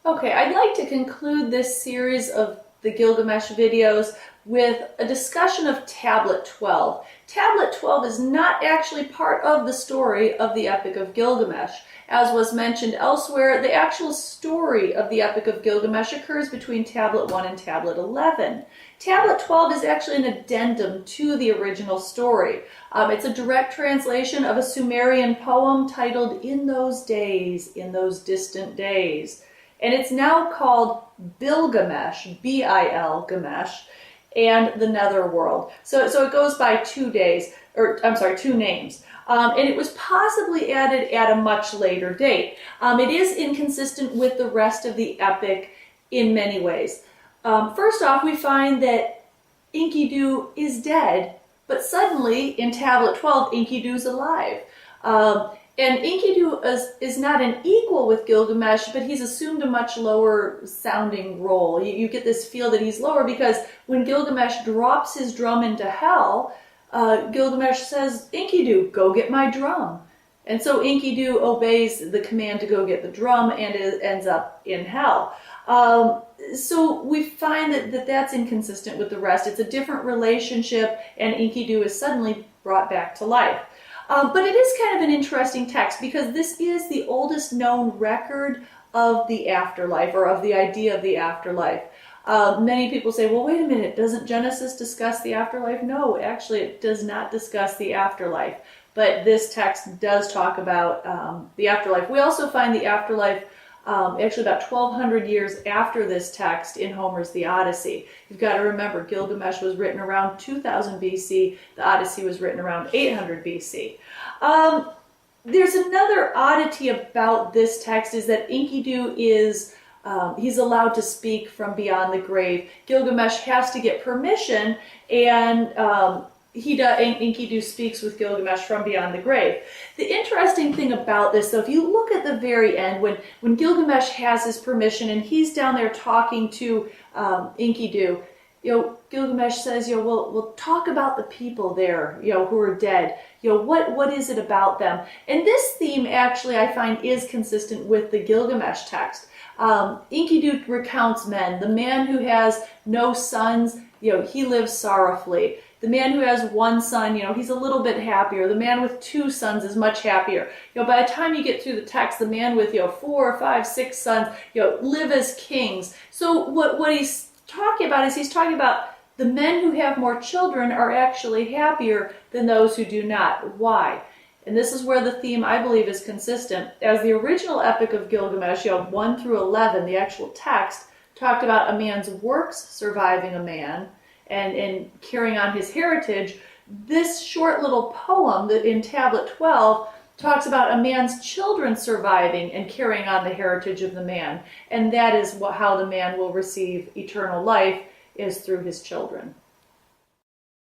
Okay, I'd like to conclude this series of the Gilgamesh videos with a discussion of Tablet 12. Tablet 12 is not actually part of the story of the Epic of Gilgamesh. As was mentioned elsewhere, the actual story of the Epic of Gilgamesh occurs between Tablet 1 and Tablet 11. Tablet 12 is actually an addendum to the original story. It's a direct translation of a Sumerian poem titled In Those Days, in Those Distant Days. And it's now called Bilgamesh, B-I-L, Gamesh, and the Netherworld. So it goes by 2 days, or I'm sorry, 2 names. And it was possibly added at a much later date. It is inconsistent with the rest of the epic in many ways. First off, we find that Enkidu is dead, but suddenly in Tablet 12, Enkidu's alive. And Enkidu is not an equal with Gilgamesh, but he's assumed a much lower sounding role. You get this feel that he's lower because when Gilgamesh drops his drum into hell, Gilgamesh says, Enkidu, go get my drum. And so Enkidu obeys the command to go get the drum and it ends up in hell. So we find that that's inconsistent with the rest. It's a different relationship, and Enkidu is suddenly brought back to life. But it is kind of an interesting text because this is the oldest known record of the afterlife, or of the idea of the afterlife. Many people say, well, wait a minute, doesn't Genesis discuss the afterlife? No, actually it does not discuss the afterlife, but this text does talk about the afterlife. We also find the afterlife actually about 1,200 years after this text in Homer's The Odyssey. You've got to remember, Gilgamesh was written around 2000 BC. The Odyssey was written around 800 BC. There's another oddity about this text is that Enkidu is he's allowed to speak from beyond the grave. Gilgamesh has to get permission, and Enkidu speaks with Gilgamesh from beyond the grave. The interesting thing about this, though, if you look at the very end, when Gilgamesh has his permission and he's down there talking to Enkidu, Gilgamesh says, we'll talk about the people there, who are dead. What is it about them? And this theme, actually, I find is consistent with the Gilgamesh text. Enkidu recounts men. The man who has no sons, he lives sorrowfully. The man who has one son, he's a little bit happier. The man with 2 sons is much happier. By the time you get through the text, the man with 4, 5, 6 sons, live as kings. So what he's talking about is he's talking about the men who have more children are actually happier than those who do not. Why? And this is where the theme, I believe, is consistent. As the original Epic of Gilgamesh, 1 through 11, the actual text, talked about a man's works surviving a man and carrying on his heritage, this short little poem that in Tablet 12 talks about a man's children surviving and carrying on the heritage of the man. And that is how the man will receive eternal life, is through his children.